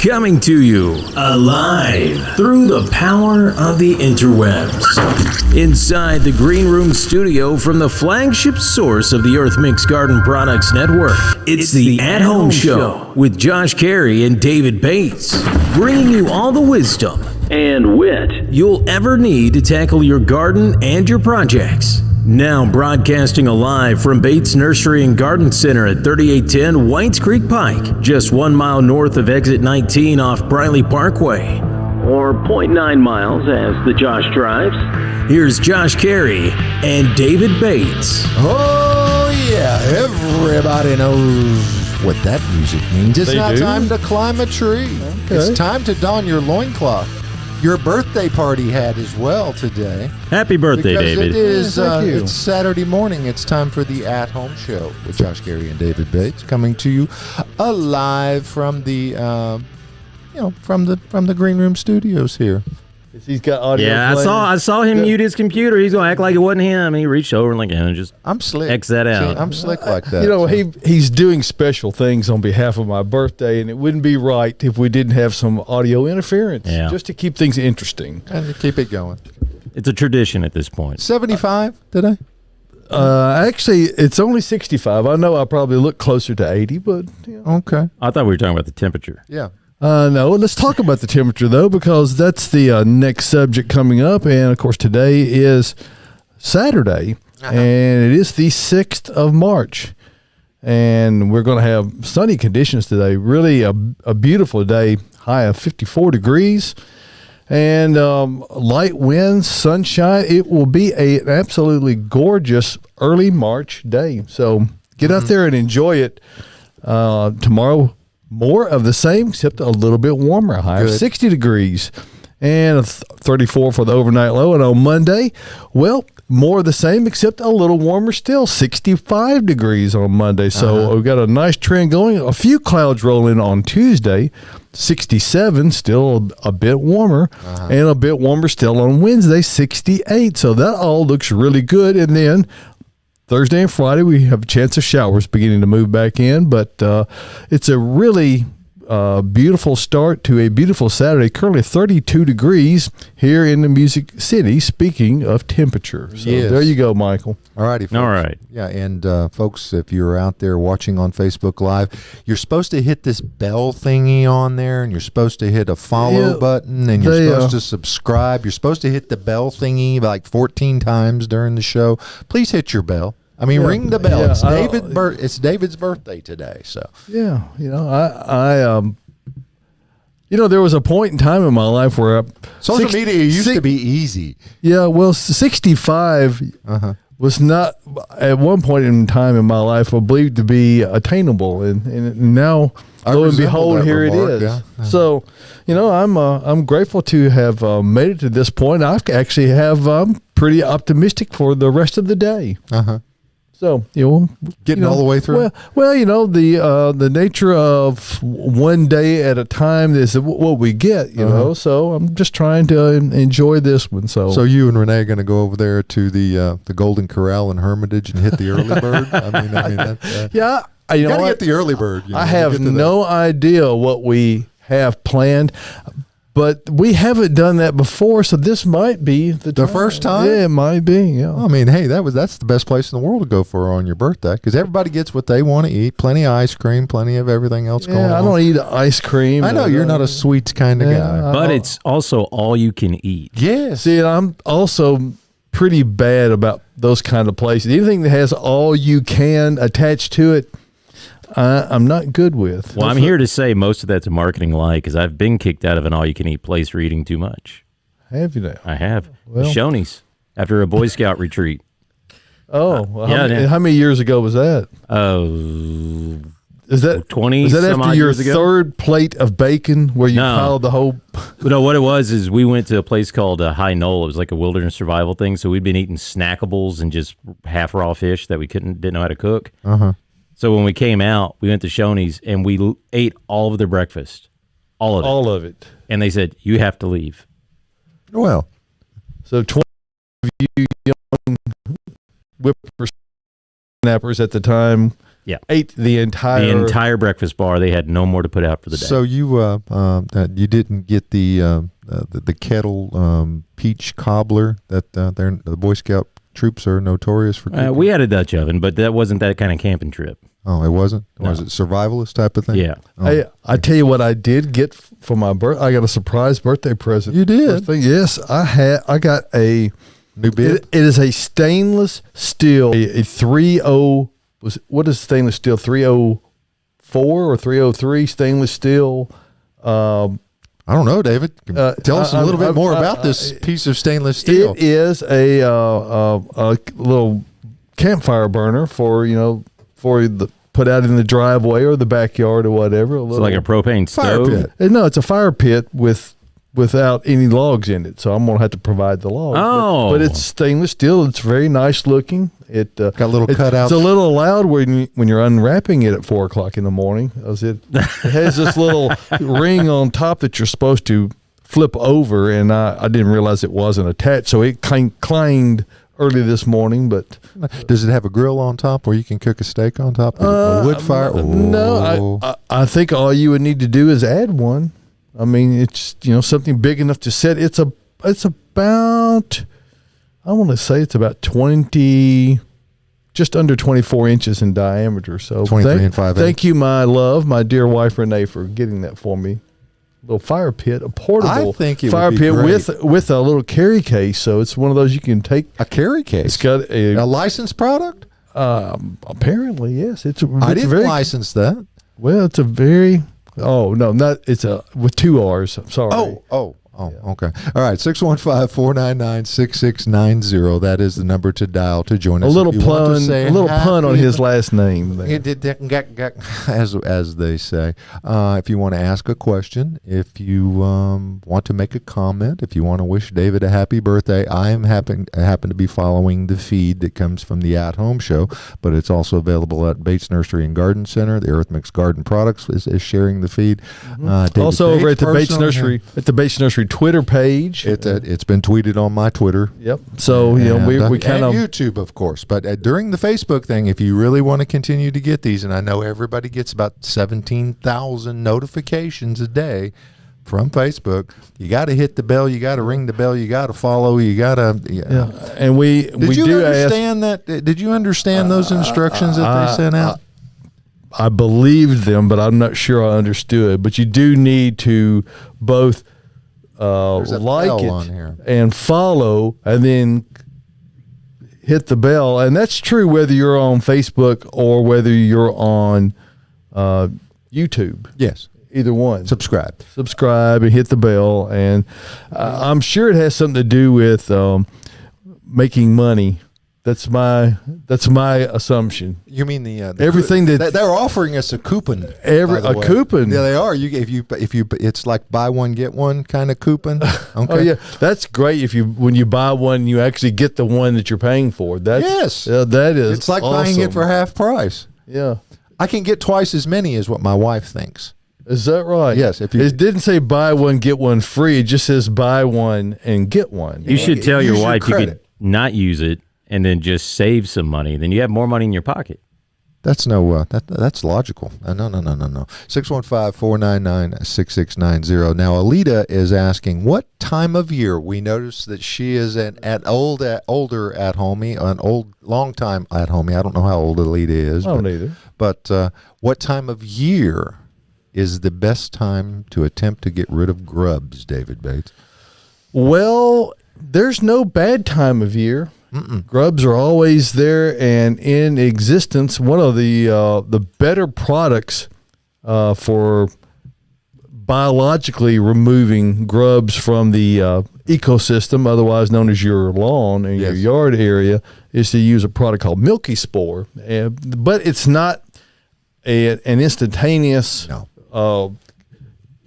Coming to you alive through the power of the interwebs. Inside the Green Room studio from the flagship source of the Earth Mix Garden Products Network, it's the At Home Show with Josh Cary and David Bates, bringing you all the wisdom and wit you'll ever need to tackle your garden and your projects. Now broadcasting alive from Bates Nursery and Garden Center at 3810 Whites Creek Pike, just 1 mile north of exit 19 off Briley Parkway, or 0.9 miles as the Josh drives. Here's Josh Cary and David Bates. Oh yeah, everybody knows what that music means. It's not time to climb a tree. Okay. It's time to don your loincloth. Your birthday party hat as well today. Happy birthday, because David. It is, it's Saturday morning. It's time for the At Home Show with Josh Cary and David Bates, coming to you live from the, from the Green Room studios here. He's got audio. Yeah, I saw him mute his computer. He's gonna act like it wasn't him. He reached over and like, just I'm slick. X that out. See, I'm slick like that. You know, he's doing special things on behalf of my birthday, and it wouldn't be right if we didn't have some audio interference, just to keep things interesting and to keep it going. It's a tradition at this point. 75 today. Actually, it's only 65. I know I probably look closer to 80, but okay. I thought we were talking about the temperature. Yeah. No, let's talk about the temperature, though, because that's the next subject coming up. And, of course, today is Saturday, and it is the 6th of March. And we're going to have sunny conditions today, really a beautiful day, high of 54 degrees. And light winds, sunshine. It will be an absolutely gorgeous early March day. So get out there and enjoy it. Tomorrow, more of the same, except a little bit warmer, a high of 60 degrees and a 34 for the overnight low. And on Monday, well, more of the same, except a little warmer still, 65 degrees on Monday. So we've got a nice trend going. A few clouds roll in on Tuesday, 67, still a bit warmer, and a bit warmer still on Wednesday, 68. So that all looks really good. And then Thursday and Friday, we have a chance of showers beginning to move back in, but it's a really beautiful start to a beautiful Saturday. Currently 32 degrees here in the Music City, speaking of temperature. So there you go, Michael. All righty, folks. All right. Yeah, and folks, if you're out there watching on Facebook Live, you're supposed to hit this bell thingy on there, and you're supposed to hit a follow button, and you're supposed to subscribe. You're supposed to hit the bell thingy like 14 times during the show. Please hit your bell. I mean, ring the bell. It's David's birthday today, so yeah. You know, I there was a point in time in my life where social media used to be easy. Yeah, well, 65 was not at one point in time in my life believed to be attainable, and now lo and behold, here it is. Yeah. So, I'm grateful to have made it to this point. I actually have pretty optimistic for the rest of the day. So, getting all the way through. Well, the nature of one day at a time is what we get, you know. So I'm just trying to enjoy this one. So you and Renee are going to go over there to the Golden Corral in Hermitage and hit the early bird. I mean, that's, yeah. You got to get the early bird. I have no idea what we have planned. But we haven't done that before, so this might be the first time. Yeah, it might be. Yeah. I mean, hey, that's the best place in the world to go for on your birthday because everybody gets what they want to eat. Plenty of ice cream, plenty of everything else going on. I don't eat ice cream. I know you're not a sweets kind of guy, but it's also all you can eat. Yeah. See, I'm also pretty bad about those kind of places. Anything that has all you can attached to it, I'm not good with. Well, I'm here to say most of that's a marketing lie because I've been kicked out of an all-you-can-eat place for eating too much. Have you now? I have. Well, Shoney's after a Boy Scout retreat. Oh, well, how many years ago was that? Is that 20? Is that after your years ago? third plate of bacon where you piled the whole? No, what it was is we went to a place called High Knoll. It was like a wilderness survival thing. So we'd been eating snackables and just half raw fish that we didn't know how to cook. So when we came out, we went to Shoney's and we ate all of their breakfast. All of it. And they said, you have to leave. Well. So 20 of you young whippersnappers at the time Yeah. ate the entire breakfast bar. They had no more to put out for the day. So you didn't get the kettle peach cobbler that the Boy Scout troops are notorious for cooking? We had a Dutch oven, but that wasn't that kind of camping trip. Oh, it wasn't? No. Was it survivalist type of thing? Yeah. Oh. I tell you what I did get for my birthday. I got a surprise birthday present. You did? Yes, I got a new bib. It is a stainless steel, a 30. What is stainless steel? 304 or 303 stainless steel. I don't know, David. Tell us a little bit more about this piece of stainless steel. It is a little campfire burner for the put out in the driveway or the backyard or whatever. It's like a propane fire stove. pit. No, it's a fire pit without any logs in it. So I'm gonna have to provide the logs. Oh, but it's stainless steel. It's very nice looking. It got little cutouts. It's a little loud when you're unwrapping it at 4 o'clock in the morning. It has this little ring on top that you're supposed to flip over, and I didn't realize it wasn't attached. So it clanged early this morning. But does it have a grill on top where you can cook a steak on top? A wood fire? No, I think all you would need to do is add one. I mean, it's something big enough to set. It's about, I want to say it's about 20, just under 24 inches in diameter. So 23 and 5/8. Thank you, my dear wife Renee, for getting that for me. Little fire pit, a portable fire pit with a little carry case. So it's one of those you can take. A carry case. It's got a licensed product. Apparently, yes. I didn't license that. Well, it's a very. Oh, no, it's with 2 R's. I'm sorry. Oh, okay. All right, 615-499-6690. That is the number to dial to join us. A little pun on his last name. As they say. If you want to ask a question, if you want to make a comment, if you want to wish David a happy birthday, I happen to be following the feed that comes from the At Home Show, but it's also available at Bates Nursery and Garden Center. The Earth Mix Garden Products is sharing the feed. Also over at the Bates Nursery, Twitter page. It's been tweeted on my Twitter. Yep. So we kind of YouTube, of course. But during the Facebook thing, if you really want to continue to get these, and I know everybody gets about 17,000 notifications a day from Facebook, you got to hit the bell, you got to ring the bell, you got to follow, you got to. Yeah. And did you understand those instructions that they sent out? I believed them, but I'm not sure I understood. But you do need to both like it and follow, and then hit the bell. And that's true whether you're on Facebook or whether you're on YouTube. Yes. Either one. Subscribe and hit the bell. And I'm sure it has something to do with making money. That's my assumption. You mean the everything that they're offering us a coupon? Coupon? Yeah, they are. If you, it's like buy one get one kind of coupon. Okay. Oh yeah, that's great. When you buy one, you actually get the one that you're paying for. That is. It's like awesome. buying it for half price. Yeah, I can get twice as many as what my wife thinks. Is that right? Yes. It didn't say buy one get one free. It just says buy one and get one. You should tell your wife you could not use it and then just save some money. Then you have more money in your pocket. That's that's logical. No. 615-499-6690. Now, Alita is asking, what time of year? We noticed that she is older at homey, long time at homey. I don't know how old Alita is. I don't either. But what time of year is the best time to attempt to get rid of grubs, David Bates? Well, there's no bad time of year. Grubs are always there and in existence. One of the better products for biologically removing grubs from the ecosystem, otherwise known as your lawn and your yard area, is to use a product called Milky Spore. But it's not an instantaneous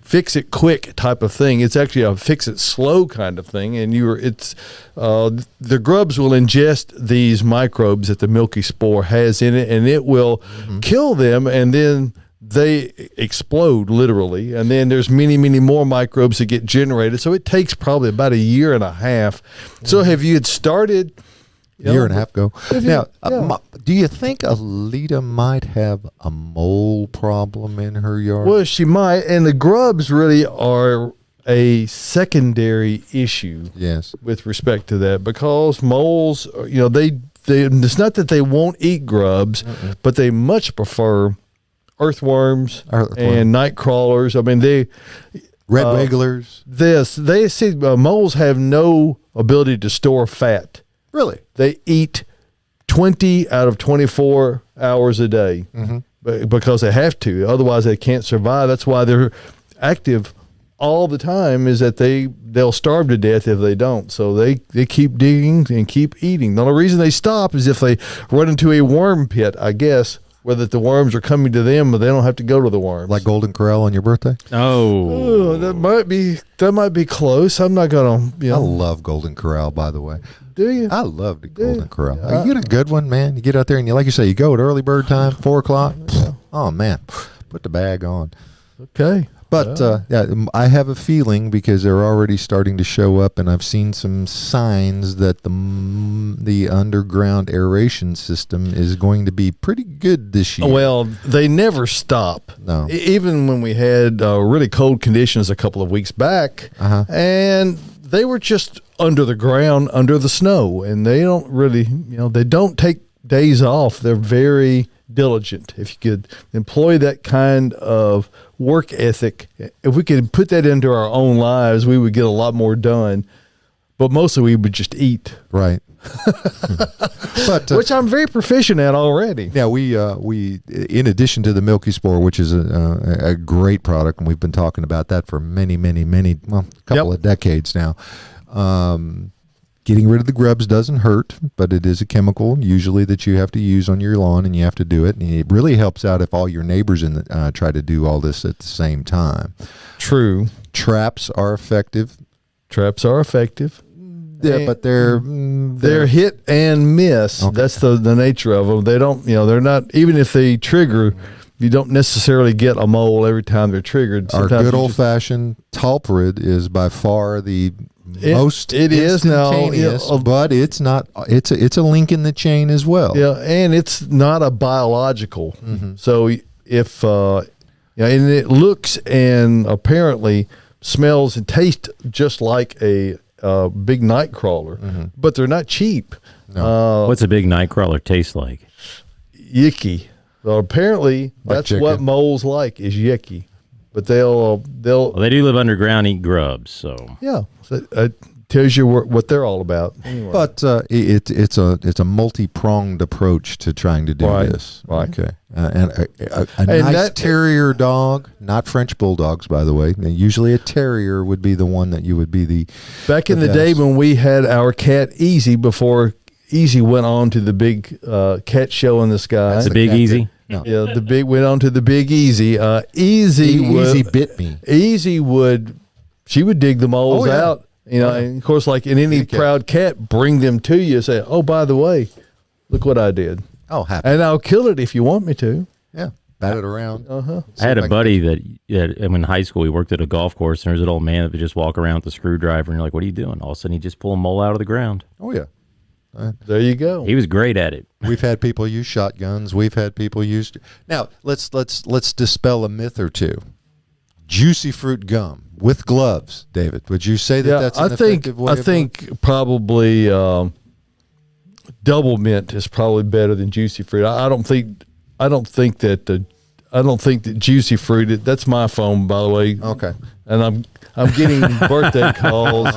fix it quick type of thing. It's actually a fix it slow kind of thing, and the grubs will ingest these microbes that the Milky Spore has in it, and it will kill them, and then they explode literally, and then there's many more microbes that get generated. So it takes probably about a year and a half. So have you had started year and a half ago. Now, yeah. do you think Alita might have a mole problem in her yard? Well, she might, and the grubs really are a secondary issue. Yes. With respect to that, because moles, they it's not that they won't eat grubs, but they much prefer earthworms and night crawlers. I mean, Red wigglers. They see moles have no ability to store fat. Really? They eat 20 out of 24 hours a day because they have to. Otherwise, they can't survive. That's why they're active all the time, is that they'll starve to death if they don't. So they keep digging and keep eating. The only reason they stop is if they run into a worm pit, I guess, whether the worms are coming to them, but they don't have to go to the worms. Like Golden Corral on your birthday? Oh, that might be close. I'm not gonna. I love Golden Corral, by the way. Do you? I love the Golden Corral. You get a good one, man. You get out there and like you say, you go at early bird time, 4 o'clock. Oh man, put the bag on. Okay. But I have a feeling, because they're already starting to show up, and I've seen some signs that the underground aeration system is going to be pretty good this year. Well, they never stop. No. Even when we had really cold conditions a couple of weeks back, and they were just under the ground, under the snow, and they don't really, they don't take days off. They're very diligent. If you could employ that kind of work ethic, if we could put that into our own lives, we would get a lot more done. But mostly we would just eat. Right. But which I'm very proficient at already. Yeah, we in addition to the Milky Spore, which is a great product, and we've been talking about that for many, couple of decades now. Getting rid of the grubs doesn't hurt, but it is a chemical usually that you have to use on your lawn, and you have to do it. And it really helps out if all your neighbors try to do all this at the same time. True. Traps are effective. Yeah, but they're hit and miss. Okay. That's the nature of them. They don't, they're not, even if they trigger, you don't necessarily get a mole every time they're triggered. Sometimes our good old-fashioned Talprid is by far the most instantaneous, but it's not. It's a link in the chain as well. Yeah, and it's not a biological. So if and it looks and apparently smells and tastes just like a big night crawler, but they're not cheap. No. What's a big night crawler taste like? Yicky. Well, apparently that's chicken. what moles like, is yicky. But they do live underground, eat grubs. So yeah, so it tells you what they're all about. Anyway. But it's a multi-pronged approach to trying to do this. Right. Okay. And a nice terrier dog, not French bulldogs, by the way. Usually a terrier would be the one that you would be the. Back in the day when we had our cat Easy, before Easy went on to the big cat show in the sky. That's a big Easy. No. Yeah, went on to the big Easy. Easy bit me. She would dig the moles out. And of course, like in any proud cat, bring them to you and say, "Oh, by the way, look what I did." Oh, happy. And I'll kill it if you want me to. Yeah, bat it around. I had a buddy that in high school, he worked at a golf course, and there's an old man that would just walk around with a screwdriver, and you're like, "What are you doing?" All of a sudden, he just pull a mole out of the ground. Oh yeah. There you go. He was great at it. We've had people use shotguns. We've had people use. Now let's dispel a myth or two. Juicy fruit gum with gloves, David. Would you say that's an effective way? I think probably double mint is probably better than juicy fruit. I don't think that juicy fruit. That's my phone, by the way. Okay. And I'm getting birthday calls,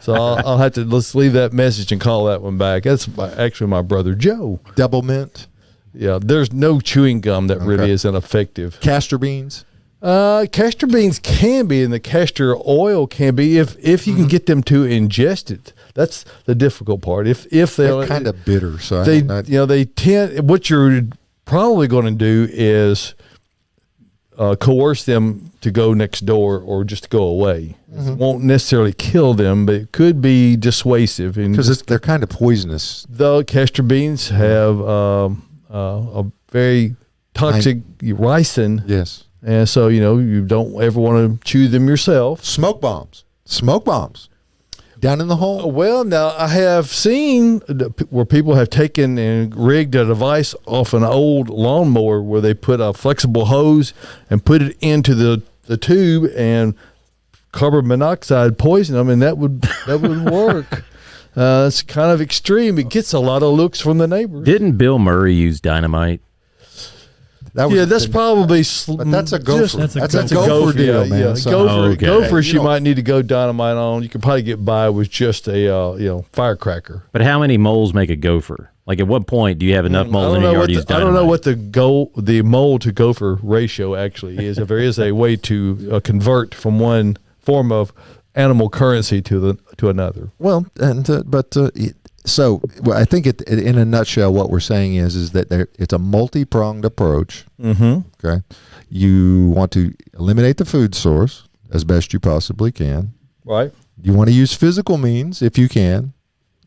so I'll have to let's leave that message and call that one back. That's actually my brother Joe. Double mint. Yeah, there's no chewing gum that really isn't effective. Castor beans. Castor beans can be, and the castor oil can be if you can get them to ingest it. That's the difficult part. If they're kind of bitter, so they tend. What you're probably going to do is coerce them to go next door or just go away. It won't necessarily kill them, but it could be dissuasive. Because they're kind of poisonous. The castor beans have a very toxic ricin. Yes. And so, you don't ever want to chew them yourself. Smoke bombs. down in the hole? Well, now I have seen where people have taken and rigged a device off an old lawnmower where they put a flexible hose and put it into the tube and carbon monoxide poison them, and that would work. It's kind of extreme. It gets a lot of looks from the neighbors. Didn't Bill Murray use dynamite? That's probably. But that's a gopher. That's a gopher deal, man. Yeah. So, Okay. Gophers, You you know- might need to go dynamite on. You could probably get by with just a firecracker. But how many moles make a gopher? Like, at what point do you have enough moles in your yard to use I dynamite? don't know what the mole to gopher ratio actually is. If there is a way to convert from one form of animal currency to another. Well, and so I think in a nutshell, what we're saying is that it's a multi-pronged approach. Mm-hmm. Okay, you want to eliminate the food source as best you possibly can. Right. You want to use physical means if you can,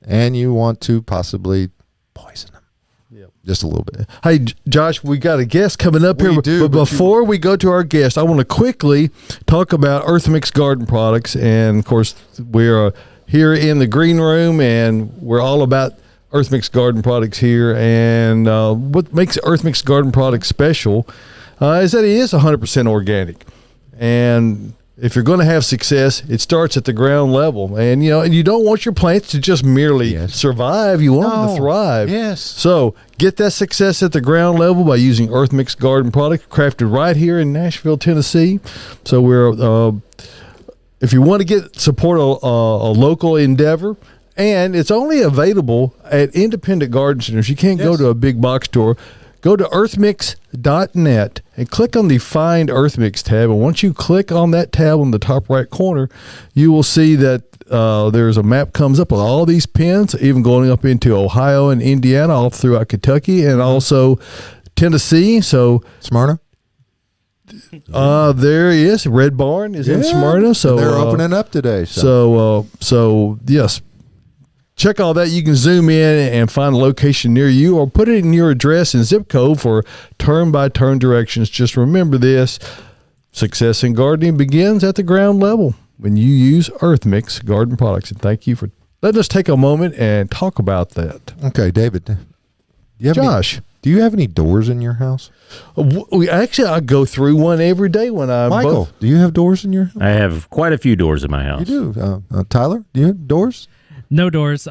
and you want to possibly poison them. Yep. Just a little bit. Hey, Josh, we got a guest coming up We here. do, but but before we go to our guest, I want to quickly talk about Earth Mix Garden products. And, of course, we're here in the green room, and we're all about Earth Mix Garden products here. And what makes Earth Mix Garden products special is that it is 100% organic. And if you're going to have success, it starts at the ground level. And, and you don't want your plants to just merely survive. You want them to thrive. Yes. So get that success at the ground level by using Earth Mix Garden products crafted right here in Nashville, Tennessee. So we're, if you want to support a local endeavor, and it's only available at independent garden centers. You can't go to a big box store. Go to earthmix.net and click on the Find Earth Mix tab. And once you click on that tab on the top right corner, you will see that there's a map comes up with all these pins, even going up into Ohio and Indiana, all throughout Kentucky, and also Tennessee. So Smyrna? there he is. Red Barn is in Smyrna. So they're opening up today. So yes. Check all that. You can zoom in and find a location near you, or put it in your address and zip code for turn-by-turn directions. Just remember this: success in gardening begins at the ground level when you use Earth Mix Garden products. And thank you for letting us take a moment and talk about that. Okay, David. Josh, do you have any doors in your house? I go through one every day when I'm. Michael, do you have doors in your house? I have quite a few doors in my house. You do. Tyler, do you have doors? No doors.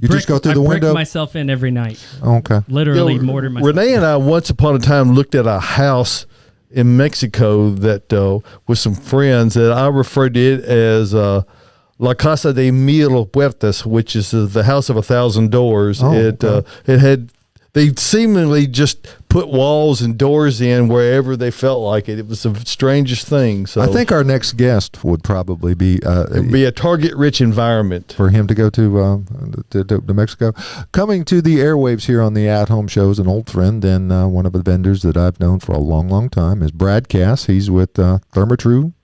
Just go through the brick window? myself in every night. Okay. Literally mortar myself. Renee and I once upon a time looked at a house in Mexico that with some friends that I referred to it as La Casa de Mil Puertas, which is the house of 1,000 doors. It had they seemingly just put walls and doors in wherever they felt like it. It was the strangest thing. So I think our next guest would probably be it'd be a target-rich environment for him to go to Mexico. Coming to the airwaves here on the At Home Show is an old friend and one of the vendors that I've known for a long, long time is Brad Cass. He's with Therma-Tru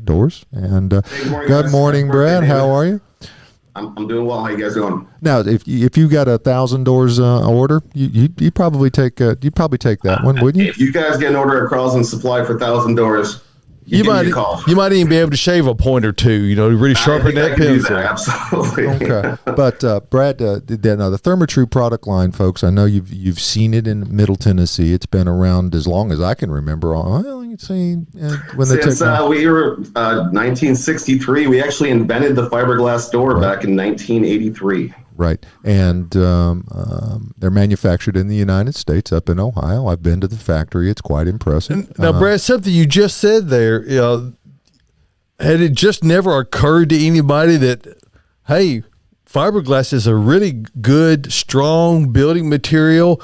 Doors. And good morning, Brad. How are you? I'm doing well. How you guys doing? Now, if you got 1,000 doors order, you probably take that one, wouldn't you? If you guys get an order across and supply for 1,000 doors, you give me a call. You might even be able to shave a point or two. To really sharpen that pencil. Absolutely. Okay, but Brad, the Therma-Tru product line, folks. I know you've seen it in Middle Tennessee. It's been around as long as I can remember. When they Since we were 1963, we actually invented the fiberglass door back in 1983. Right, and they're manufactured in the United States, up in Ohio. I've been to the factory; it's quite impressive. Now, Brad, something you just said there, had it just never occurred to anybody that, hey, fiberglass is a really good, strong building material.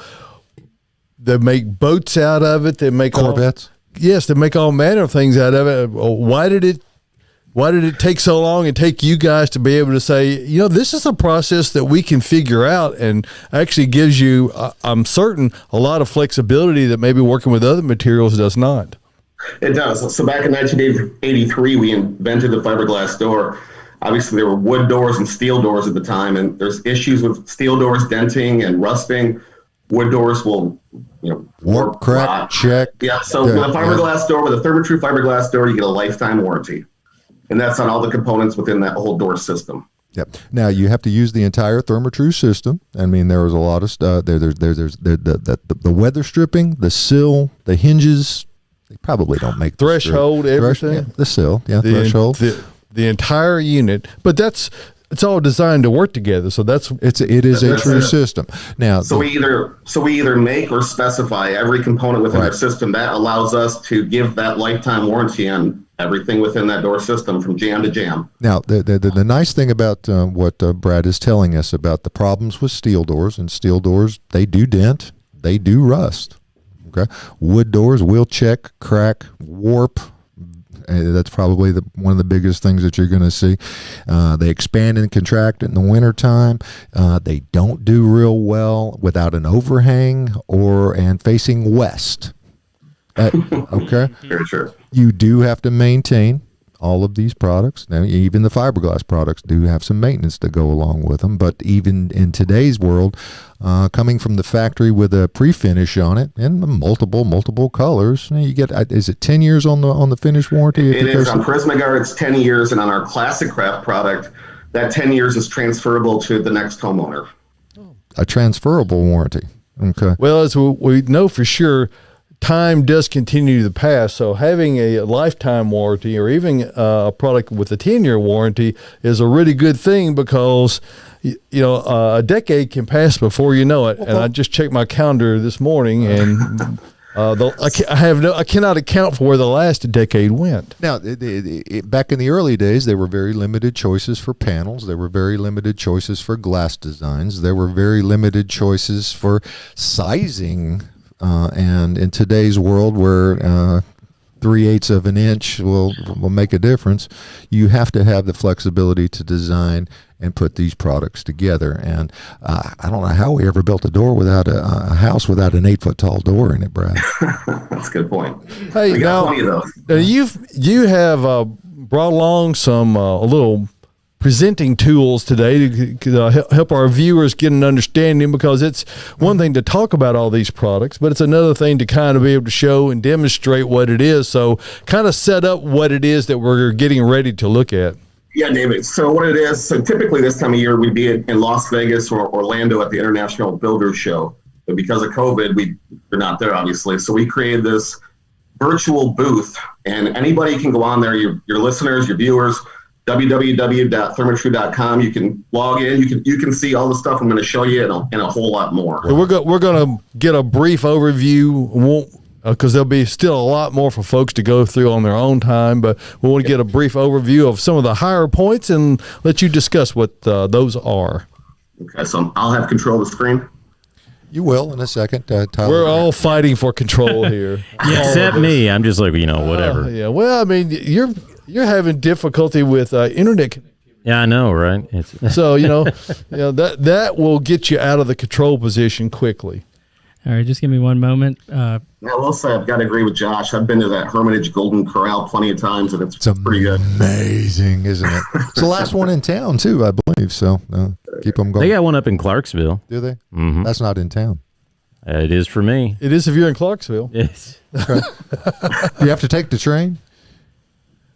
They make boats out of it. They make Corvettes. They make all manner of things out of it. Why did it take so long and take you guys to be able to say, this is a process that we can figure out and actually gives you, I'm certain, a lot of flexibility that maybe working with other materials does not? It does. So back in 1983, we invented the fiberglass door. Obviously, there were wood doors and steel doors at the time, and there's issues with steel doors denting and rusting. Wood doors will, warp, crack, rot. check. Yeah. So with a fiberglass door, with a Therma-Tru fiberglass door, you get a lifetime warranty. And that's on all the components within that whole door system. Yep. Now you have to use the entire Therma-Tru system. I mean, there was a lot of stuff. There's the weather stripping, the sill, the hinges. They probably don't make threshold, everything. Yeah, the sill, threshold, the entire unit. But it's all designed to work together. So it is a true system. Now, so we either make or specify every component within our system. That allows us to give that lifetime warranty on everything within that door system from jam to jam. Now, the nice thing about what Brad is telling us about the problems with steel doors, and steel doors, they do dent, they do rust. Okay, wood doors will check, crack, warp. That's probably one of the biggest things that you're going to see. They expand and contract in the wintertime. They don't do real well without an overhang and facing west. Okay? Very sure. You do have to maintain all of these products. Now, even the fiberglass products do have some maintenance to go along with them. But even in today's world, coming from the factory with a pre-finish on it and multiple colors, you get, is it 10 years on the finish warranty? It is. On Prismaguard, it's 10 years. And on our classic craft product, that 10 years is transferable to the next homeowner. A transferable warranty. Okay. Well, as we know for sure, time does continue to pass, so having a lifetime warranty or even a product with a 10-year warranty is a really good thing, because a decade can pass before you know it. And I just checked my calendar this morning, and I cannot account for where the last decade went. Now, back in the early days, there were very limited choices for panels. There were very limited choices for glass designs. There were very limited choices for sizing. And in today's world, where 3/8 of an inch will make a difference, you have to have the flexibility to design and put these products together. And I don't know how we ever built a door without a house without an 8-foot tall door in it, Brad. That's a good point. Hey, we got plenty of those. You have brought along some little presenting tools today to help our viewers get an understanding, because it's one thing to talk about all these products, but it's another thing to kind of be able to show and demonstrate what it is. So kind of set up what it is that we're getting ready to look at. Yeah, David. So what it is, so typically this time of year, we'd be in Las Vegas or Orlando at the International Builders Show. But because of COVID, we're not there, obviously. So we created this virtual booth, and anybody can go on there, your listeners, your viewers, www.thermatru.com. You can log in. You can see all the stuff I'm going to show you and a whole lot more. We're going to get a brief overview, because there'll be still a lot more for folks to go through on their own time. But we want to get a brief overview of some of the higher points and let you discuss what those are. Okay, so I'll have control of the screen. You will in a second, Tyler. We're all fighting for control here. Except me. I'm just like, whatever. Yeah. Well, I mean, you're having difficulty with internet connectivity. Yeah, I know, right? So that will get you out of the control position quickly. All right, just give me one moment. I will say I've got to agree with Josh. I've been to that Hermitage Golden Corral plenty of times, and it's pretty good. Amazing, isn't it? It's the last one in town too, I believe. So keep them going. They got one up in Clarksville. Do they? Mm-hmm. That's not in town. It is for me. It is if you're in Clarksville. Yes. Okay. You have to take the train.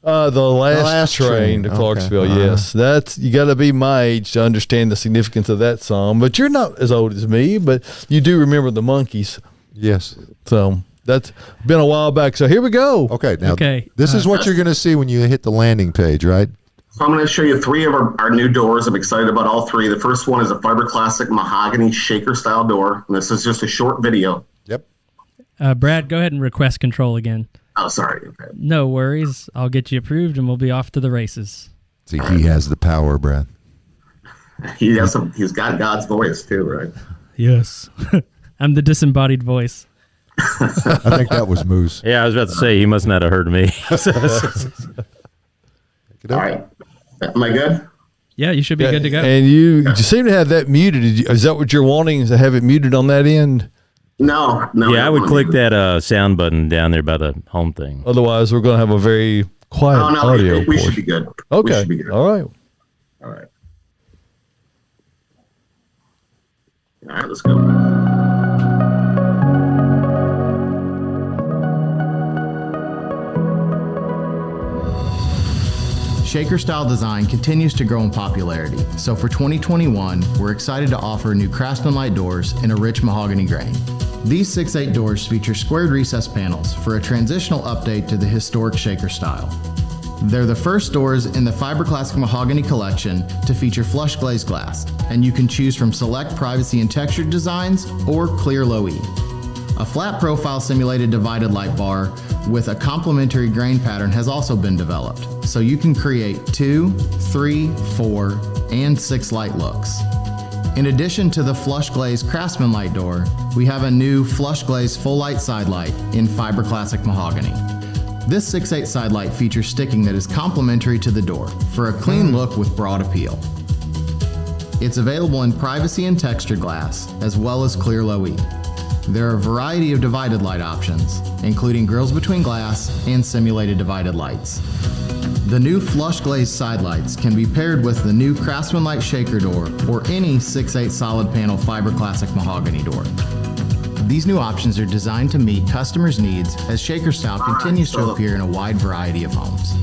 The last train to Clarksville. Okay. Yes, that's, you got to be my age to understand the significance of that song. But you're not as old as me, but you do remember the Monkees. Yes. So that's been a while back. So here we go. Okay. Now, Okay. This is what you're going to see when you hit the landing page, right? So I'm going to show you 3 of our new doors. I'm excited about all 3. The first one is a Fiber Classic Mahogany shaker style door. And this is just a short video. Yep. Brad, go ahead and request control again. Oh, sorry. Okay. No worries. I'll get you approved, and we'll be off to the races. See, he has the power, Brad. He's got God's voice too, right? Yes. I'm the disembodied voice. I think that was Moose. Yeah, I was about to say, he must not have heard me. All right. Am I good? Yeah, you should be good to go. And you seem to have that muted. Is that what you're wanting, is to have it muted on that end? No. Yeah, I would click that sound button down there by the home thing. Otherwise, we're going to have a very quiet audio. We should be good. Okay. We should be good. All right. All right, let's go. shaker style design continues to grow in popularity. So for 2021, we're excited to offer new Craftsman Light doors in a rich mahogany grain. These 6/8 doors feature squared recess panels for a transitional update to the historic shaker style. They're the first doors in the Fiber Classic Mahogany collection to feature flush glazed glass, and you can choose from select privacy and textured designs or clear low E. A flat profile simulated divided light bar with a complementary grain pattern has also been developed, so you can create 2, 3, 4, and 6 light looks. In addition to the flush glazed Craftsman Light door, we have a new flush glazed full light side light in Fiber Classic Mahogany. This 6/8 side light features sticking that is complementary to the door for a clean look with broad appeal. It's available in privacy and textured glass, as well as clear low E. There are a variety of divided light options, including grills between glass and simulated divided lights. The new flush glazed side lights can be paired with the new Craftsman Light shaker door or any 6/8 solid panel Fiber Classic Mahogany door. These new options are designed to meet customers' needs as shaker style continues to appear in a wide variety of homes.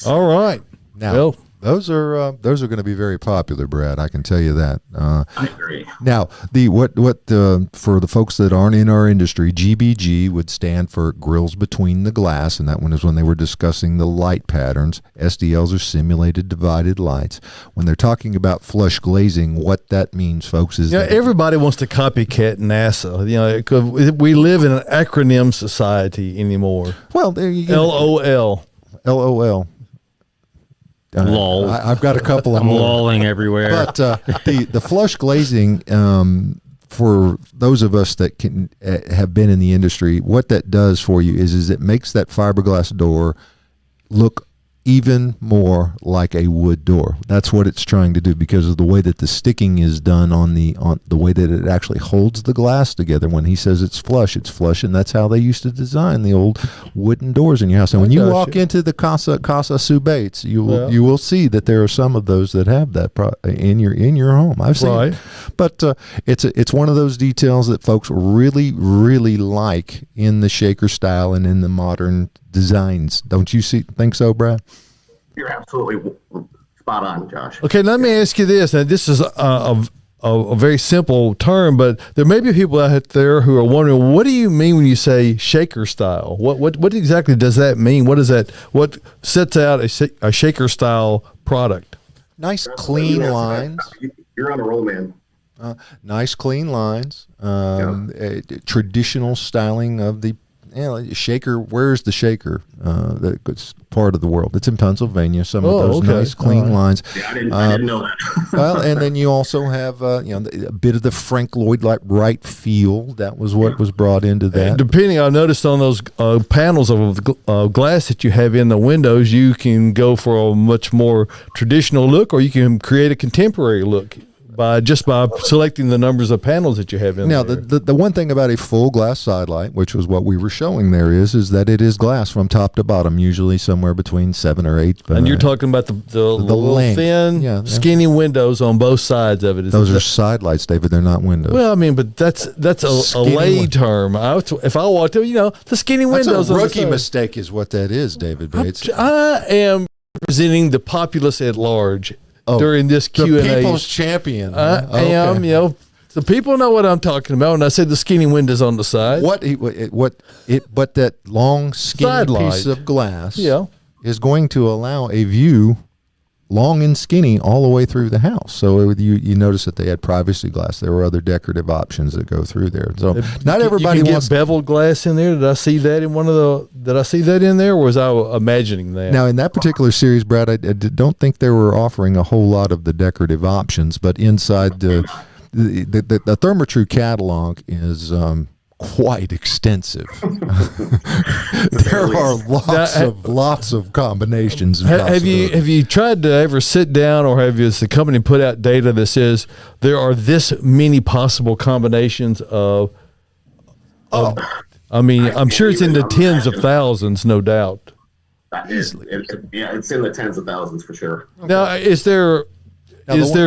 All right. Now, Well, those are going to be very popular, Brad. I can tell you that. I agree. Now, for the folks that aren't in our industry, GBG would stand for grills between the glass, and that one is when they were discussing the light patterns. SDLs are simulated divided lights. When they're talking about flush glazing, what that means, folks, is that everybody wants to copycat NASA. 'Cause we live in an acronym society anymore. well, there you go. LOL. LOL. Lol. I've got a couple of I'm more. lolling everywhere. But the flush glazing, for those of us that can have been in the industry, what that does for you is it makes that fiberglass door look even more like a wood door. That's what it's trying to do because of the way that the sticking is done on the way that it actually holds the glass together. When he says it's flush, and that's how they used to design the old wooden doors in your house. And when you walk into the Casa Subates, you will see that there are some of those that have that in your home. I've seen it. But it's one of those details that folks really, really like in the shaker style and in the modern designs. Don't you think so, Brad? You're absolutely spot on, Josh. Okay, let me ask you this. Now, this is a very simple term, but there may be people out there who are wondering, what do you mean when you say shaker style? What exactly does that mean? What is that? What sets out a shaker style product? Nice, clean lines. You're on a roll, man. Nice, clean lines. Traditional styling of the shaker. Where's the shaker? That's part of the world. It's in Pennsylvania. Some of those nice, clean lines. Yeah, I didn't know that. Well, and then you also have a bit of the Frank Lloyd Wright feel. That was what was brought into that. Depending, I noticed on those panels of glass that you have in the windows, you can go for a much more traditional look, or you can create a contemporary look by selecting the numbers of panels that you have in there. Now, the one thing about a full glass side light, which was what we were showing there, is that it is glass from top to bottom, usually somewhere between 7 or 8. And you're talking about the little length. thin, skinny windows on both sides of it. Those are side lights, David. They're not windows. Well, I mean, but that's a lay term. If I walked in, the skinny windows. That's a rookie mistake is what that is, David Bates. I am representing the populace at large. During this Q&A. The people's champion. I am, the people know what I'm talking about when I say the skinny windows on the side. But that long, skinny piece of glass is going to allow a view long and skinny all the way through the house. So you notice that they had privacy glass. There were other decorative options that go through there. So not everybody you can wants get beveled glass in there. Did I see that in there, or was I imagining that? Now in that particular series, Brad, I don't think they were offering a whole lot of the decorative options, but inside the Therma-Tru catalog is quite extensive. There are lots of combinations. Have you tried to ever sit down, or has the company put out data that says there are this many possible combinations of I mean, I'm sure it's in the tens of thousands, no doubt. It's in the tens of thousands for sure. Now, is there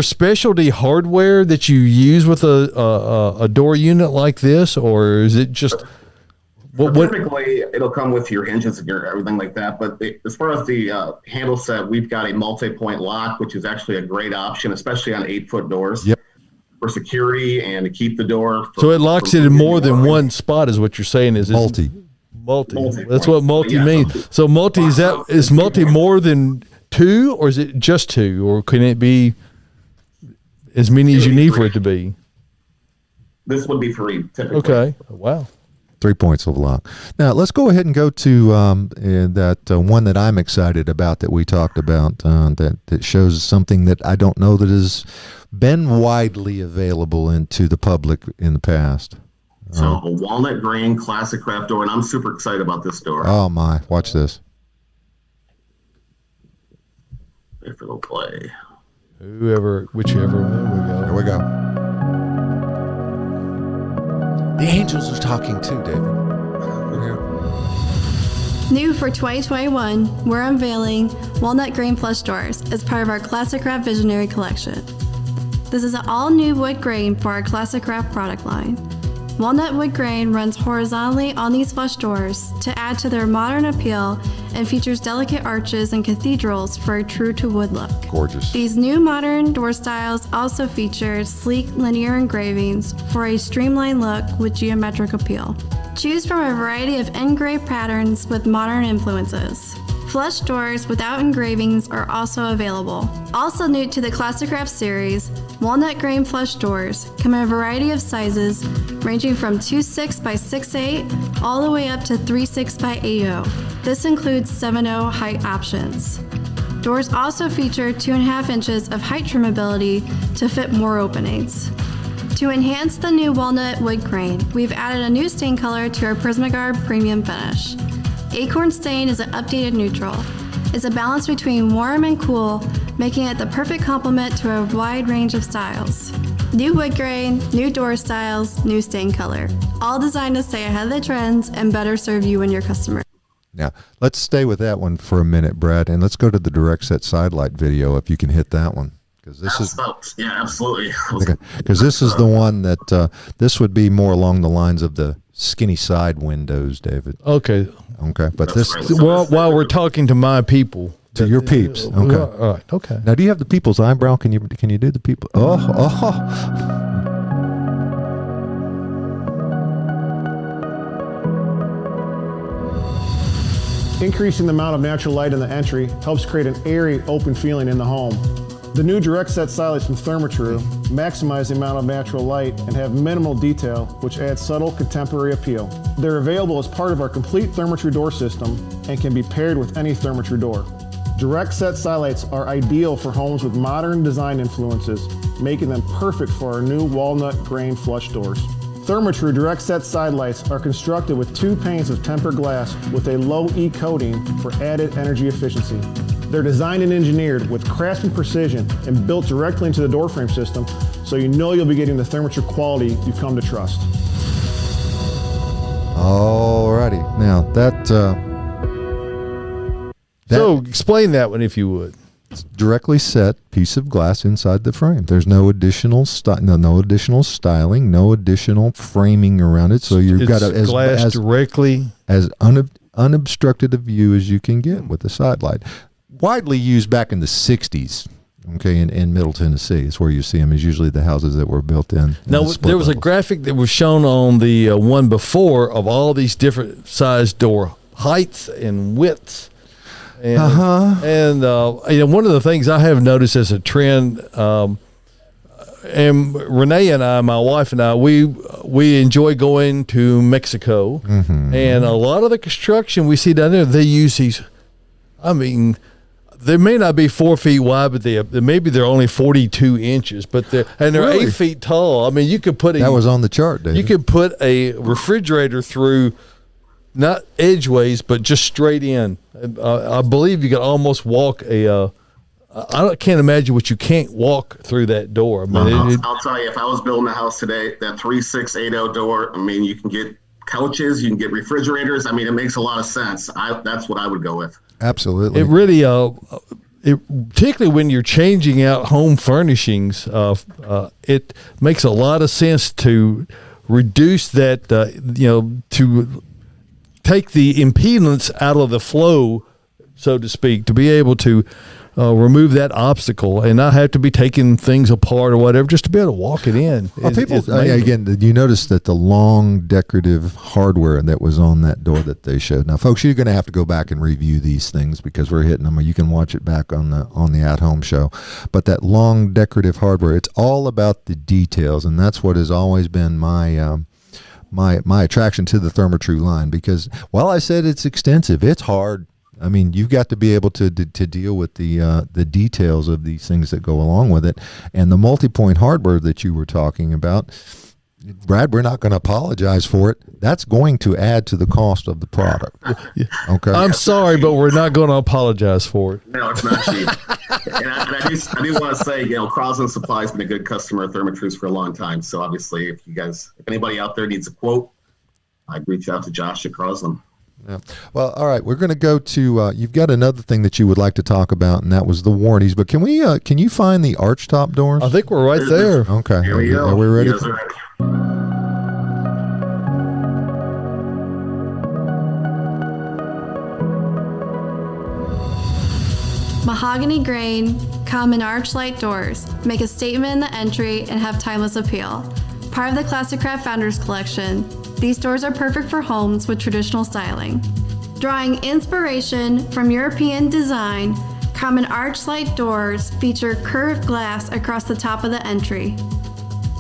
specialty hardware that you use with a door unit like this, or is it just Typically, it'll come with your hinges and your everything like that. But as far as the handle set, we've got a multi-point lock, which is actually a great option, especially on 8-foot doors. Yep. For security and to keep the door. So it locks it in more than one spot, is what you're saying? Is Multi. Multi. That's what multi means. So multi is multi more than 2, or is it just 2, or can it be as many as you need for it to be? This would be 3 typically. Okay. Wow. 3 points of lock. Now let's go ahead and go to that one that I'm excited about that we talked about that shows something that I don't know that has been widely available into the public in the past. So a walnut grain classic craft door, and I'm super excited about this door. Oh my! Watch this. If it'll play. Whichever way we go. Here we go. The angels are talking too, David. New for 2021, we're unveiling walnut grain plush doors as part of our Classic Craft Visionary Collection. This is an all-new wood grain for our Classic Craft product line. Walnut wood grain runs horizontally on these flush doors to add to their modern appeal and features delicate arches and cathedrals for a true-to-wood look. Gorgeous. These new modern door styles also feature sleek linear engravings for a streamlined look with geometric appeal. Choose from a variety of engraved patterns with modern influences. Flush doors without engravings are also available. Also new to the Classic Craft series, walnut grain flush doors come in a variety of sizes ranging from 2.6 by 6.8 all the way up to 3.6 by 8.0. This includes 7.0 height options. Doors also feature 2.5 inches of height trimability to fit more openings. To enhance the new walnut wood grain, we've added a new stain color to our Prismaguard premium finish. Acorn stain is an updated neutral. It's a balance between warm and cool, making it the perfect complement to a wide range of styles. New wood grain, new door styles, new stain color. All designed to stay ahead of the trends and better serve you and your customer. Now, let's stay with that one for a minute, Brad, and let's go to the direct set side light video if you can hit that one. Because this is absolutely. Because this is the one that this would be more along the lines of the skinny side windows, David. Okay. But this while we're talking to my people, to your peeps. Okay. All right. Okay. Now, do you have the people's eyebrow? Can you do the people? Increasing the amount of natural light in the entry helps create an airy, open feeling in the home. The new direct set skylights from Therma-Tru maximize the amount of natural light and have minimal detail, which adds subtle contemporary appeal. They're available as part of our complete Therma-Tru door system and can be paired with any Therma-Tru door. Direct set skylights are ideal for homes with modern design influences, making them perfect for our new walnut grain flush doors. Therma-Tru direct set side lights are constructed with 2 panes of tempered glass with a low E coating for added energy efficiency. They're designed and engineered with craftsman precision and built directly into the door frame system, so you know you'll be getting the Therma-Tru quality you've come to trust. Alrighty, now that so explain that one if you would. Directly set piece of glass inside the frame. There's no additional no additional styling, no additional framing around it. So you've got as glass directly as unobstructed a view as you can get with the side light. Widely used back in the 60s. Okay, in Middle Tennessee, it's where you see them. Is usually the houses that were built in. Now, there was a graphic that was shown on the one before of all these different size door heights and widths. And one of the things I have noticed as a trend, and Renee and I, my wife and I, we enjoy going to Mexico, and a lot of the construction we see down there, they use these. I mean, they may not be 4 feet wide, but maybe they're only 42 inches, but they're really? 8 feet tall. I mean, you could put that was on the chart, David. You could put a refrigerator through. Not edgeways, but just straight in. I believe you could almost walk I can't imagine what you can't walk through that door. I mean, I'll tell you, if I was building a house today, that 3.680 door, I mean, you can get couches, you can get refrigerators. I mean, it makes a lot of sense. That's what I would go with. Absolutely. It really, particularly when you're changing out home furnishings, it makes a lot of sense to reduce that, to take the impedance out of the flow, so to speak, to be able to remove that obstacle and not have to be taking things apart or whatever, just to be able to walk it in. Again, you notice that the long decorative hardware that was on that door that they showed. Now, folks, you're going to have to go back and review these things because we're hitting them, or you can watch it back on the at-home show. But that long decorative hardware, it's all about the details, and that's what has always been my attraction to the Therma-Tru line, because while I said it's extensive, it's hard. I mean, you've got to be able to deal with the details of these things that go along with it. And the multi-point hardware that you were talking about, Brad, we're not going to apologize for it. That's going to add to the cost of the product. Okay. I'm sorry, but we're not going to apologize for it. No, it's not cheap. and I do want to say, Crosland Supply has been a good customer of Therma-Tru's for a long time. So obviously, if anybody out there needs a quote, I'd reach out to Josh at Crosland. Yeah. Well, all right. We're going to go to. You've got another thing that you would like to talk about, and that was the warranties. But can we? Can you find the archtop doors? I think we're right there. Okay. Here we go. Are we ready? Yes, Mahogany grain, common archlight doors make a statement in the entry and have timeless appeal. Part of the Classic Craft Founders Collection, these doors are perfect for homes with traditional styling. Drawing inspiration from European design, common archlight doors feature curved glass across the top of the entry.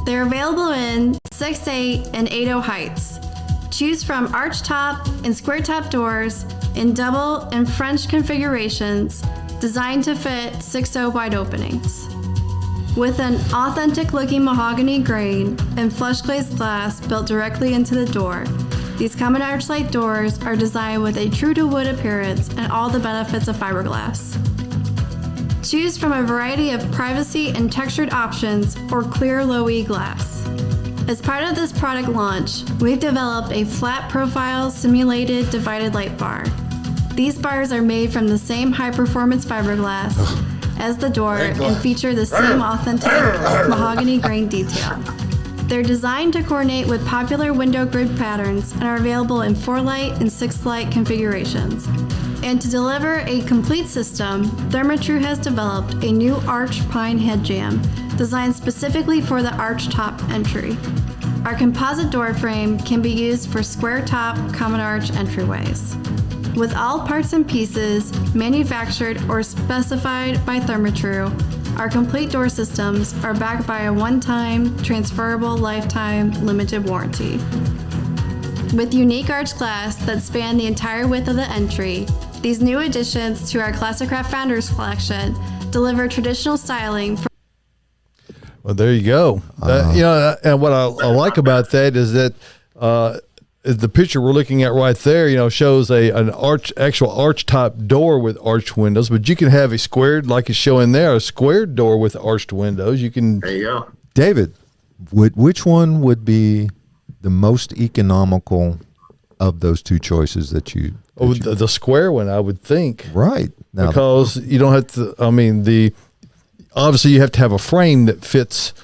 They're available in 6'8" and 8'0" heights. Choose from archtop and square top doors in double and French configurations designed to fit 6'0" wide openings. With an authentic looking mahogany grain and flush glazed glass built directly into the door, these common archlight doors are designed with a true to wood appearance and all the benefits of fiberglass. Choose from a variety of privacy and textured options or clear low-E glass. As part of this product launch, we've developed a flat profile simulated divided light bar. These bars are made from the same high-performance fiberglass as the door and feature the same authentic mahogany grain detail. They're designed to coordinate with popular window grid patterns and are available in 4-light and 6-light configurations. And to deliver a complete system, Therma-Tru has developed a new arch pine head jamb designed specifically for the arch top entry. Our composite door frame can be used for square top common arch entryways. With all parts and pieces manufactured or specified by Therma-Tru, our complete door systems are backed by a one-time, transferable lifetime limited warranty. With unique arch glass that span the entire width of the entry, these new additions to our Classic Craft Founders Collection deliver traditional styling. Well, there you go. And what I like about that is that the picture we're looking at right there, shows an actual arch top door with arched windows, but you can have a squared, like it's showing there, a squared door with arched windows. There you go. David, which one would be the most economical of those two choices that you? The square one, I would think. Right. Now, because you don't have to. Obviously you have to have a frame that fits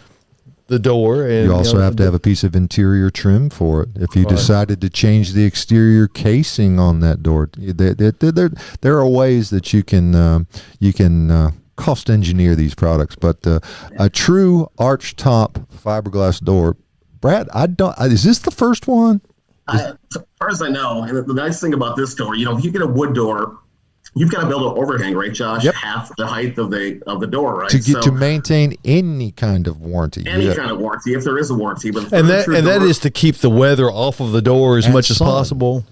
the door, and you also have to have a piece of interior trim for it. If you decided to change the exterior casing on that door, there are ways that you can cost engineer these products. But a true arch top fiberglass door, Brad, is this the first one? As far as I know, and the nice thing about this door, if you get a wood door, you've got to build an overhang, right, Josh? Yep. Half the height of the door, right? To maintain any kind of warranty. Any kind of warranty, if there is a warranty. But that is to keep the weather off of the door as much as possible.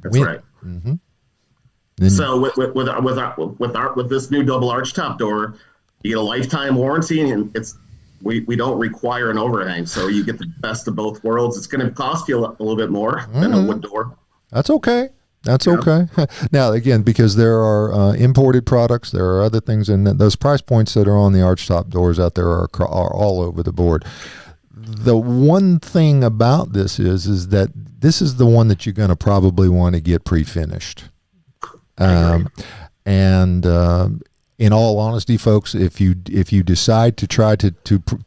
That's right. Mm-hmm. So with this new double arch top door, you get a lifetime warranty, and we don't require an overhang, so you get the best of both worlds. It's going to cost you a little bit more than a wood door. That's okay. Okay. Now, again, because there are imported products, there are other things, and those price points that are on the archtop doors out there are all over the board. The one thing about this is that this is the one that you're going to probably want to get pre-finished. in all honesty, folks, if you decide to try to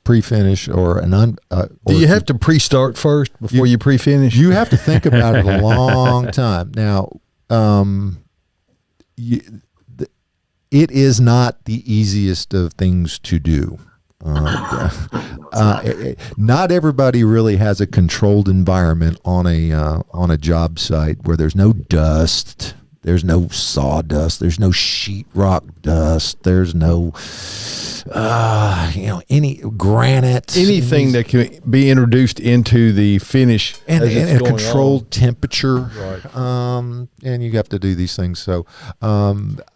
pre-finish or do you have to pre-start first before you pre-finish? You have to think about it a long time. Now, it is not the easiest of things to do. Not everybody really has a controlled environment on a job site where there's no dust, there's no sawdust, there's no sheetrock dust, there's no any granite, anything that can be introduced into the finish and a controlled on. temperature. Right. And you have to do these things. So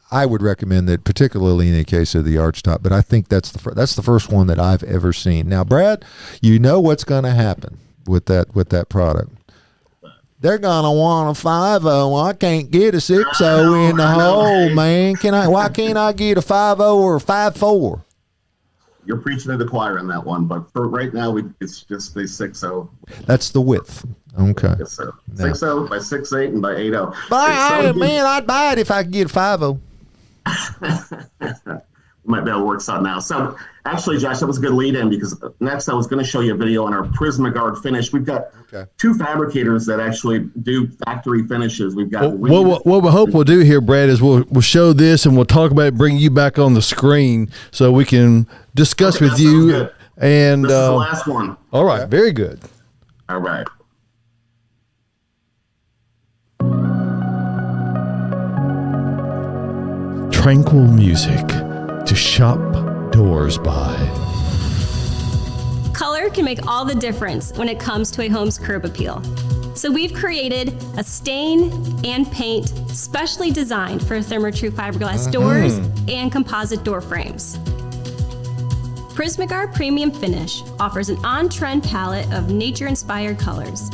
I would recommend that, particularly in the case of the archtop. But I think that's the first one that I've ever seen. Now, Brad, you know what's going to happen with that product. They're gonna want a 5.0. I can't get a 6.0 in the hole, man. Why can't I get a 5.0 or a 5.4? You're preaching to the choir on that one, but for right now, it's just the 6.0. That's the width. Okay. Yes, sir. 6.0 by 6.8 and by 8.0. But man, I'd buy it if I could get a 5.0. Might be able to work something out. So actually, Josh, that was a good lead in, because next I was going to show you a video on our Prismaguard finish. We've got two fabricators that actually do factory finishes. We've got what we hope we'll do here, Brad, is we'll show this and we'll talk about it, bring you back on the screen so we can discuss with you. Good. And this is the last one. All right, very good. All right. Tranquil music to shop doors by. Color can make all the difference when it comes to a home's curb appeal. So we've created a stain and paint specially designed for Therma-Tru fiberglass doors and composite door frames. Prismagar Premium Finish offers an on-trend palette of nature-inspired colors.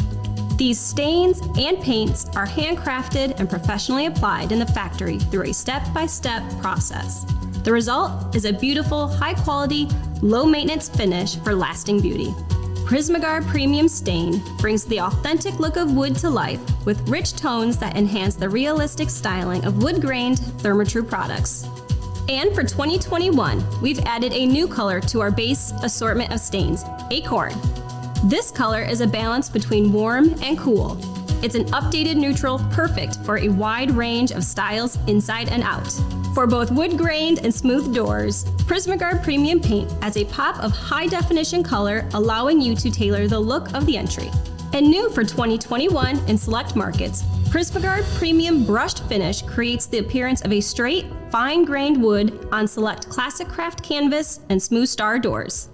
These stains and paints are handcrafted and professionally applied in the factory through a step-by-step process. The result is a beautiful, high-quality, low-maintenance finish for lasting beauty. Prismagar Premium Stain brings the authentic look of wood to life with rich tones that enhance the realistic styling of wood-grained Therma-Tru products. And for 2021, we've added a new color to our base assortment of stains, Acorn. This color is a balance between warm and cool. It's an updated neutral perfect for a wide range of styles inside and out. For both wood-grained and smooth doors, Prismaguard Premium Paint adds a pop of high-definition color, allowing you to tailor the look of the entry. And new for 2021 in select markets, Prismaguard Premium Brushed Finish creates the appearance of a straight, fine-grained wood on select classic craft canvas and smooth star doors.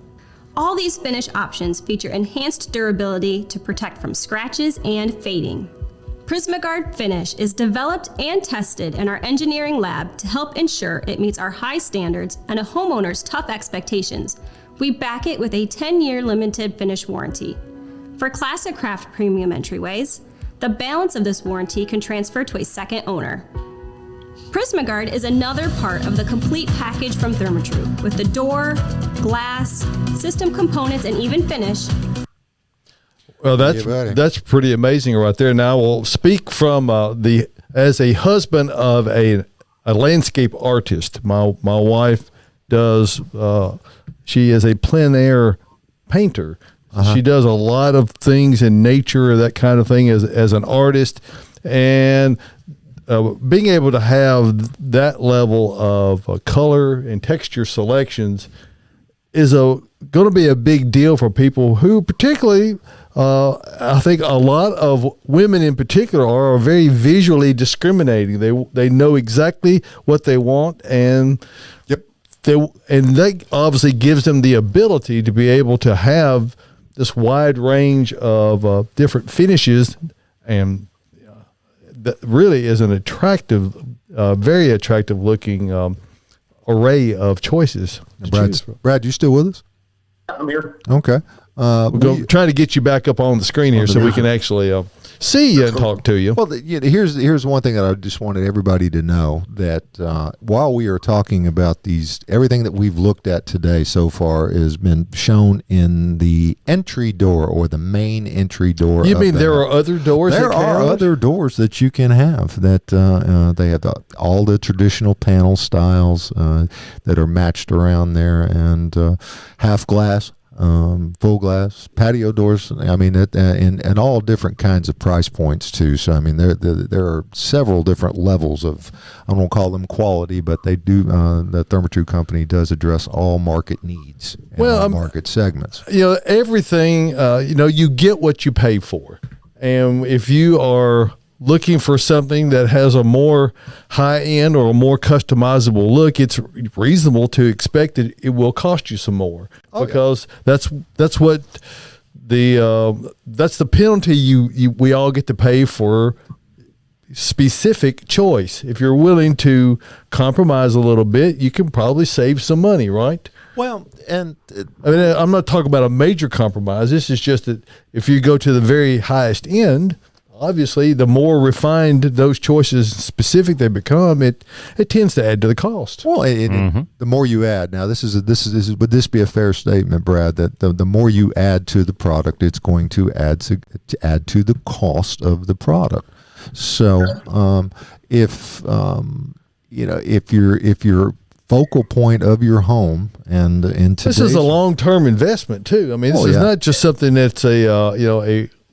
All these finish options feature enhanced durability to protect from scratches and fading. Prismaguard Finish is developed and tested in our engineering lab to help ensure it meets our high standards and a homeowner's tough expectations. We back it with a 10-year limited finish warranty. For classic craft premium entryways, the balance of this warranty can transfer to a second owner. Prismaguard is another part of the complete package from Therma-Tru, with the door, glass, system components, and even finish. Well, that's pretty amazing right there. Now, I will speak from as a husband of a landscape artist. My wife does. She is a plein air painter. She does a lot of things in nature, that kind of thing, as an artist, and being able to have that level of color and texture selections is going to be a big deal for people who, particularly, I think a lot of women in particular are very visually discriminating. They know exactly what they want, and that obviously gives them the ability to be able to have this wide range of different finishes, and that really is an attractive, very attractive looking array of choices. Brad, you still with us? I'm here. Okay. We're trying to get you back up on the screen here so we can actually see you and talk to you. Well, here's one thing that I just wanted everybody to know, that while we are talking about everything that we've looked at today so far has been shown in the entry door or the main entry door. You mean there are other doors? There are other doors that you can have that they have all the traditional panel styles that are matched around there, and half glass, full glass, patio doors. I mean, and all different kinds of price points too. So I mean, there are several different levels of, I won't call them quality, but they do. The Therma-Tru company does address all market needs and all market segments. Everything. You get what you pay for, and if you are looking for something that has a more high-end or a more customizable look, it's reasonable to expect that it will cost you some more, because that's what that's the penalty we all get to pay for specific choice. If you're willing to compromise a little bit, you can probably save some money, right? Well, and I mean, I'm not talking about a major compromise. This is just that if you go to the very highest end, obviously, the more refined those choices specific they become, it tends to add to the cost. Well, the more you add, now would this be a fair statement, Brad? That the more you add to the product, it's going to add to the cost of the product. So, if your focal point of your home and in today's, this is a long-term investment too. I mean, this is not just something that's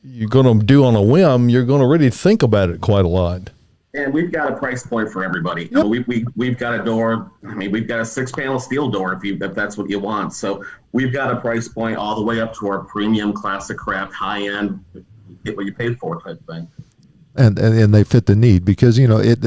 you're going to do on a whim. You're going to really think about it quite a lot. And we've got a price point for everybody. Yep. We've got a door. I mean, we've got a 6-panel steel door if that's what you want. So we've got a price point all the way up to our premium classic craft high end. Get what you paid for type thing. And they fit the need, because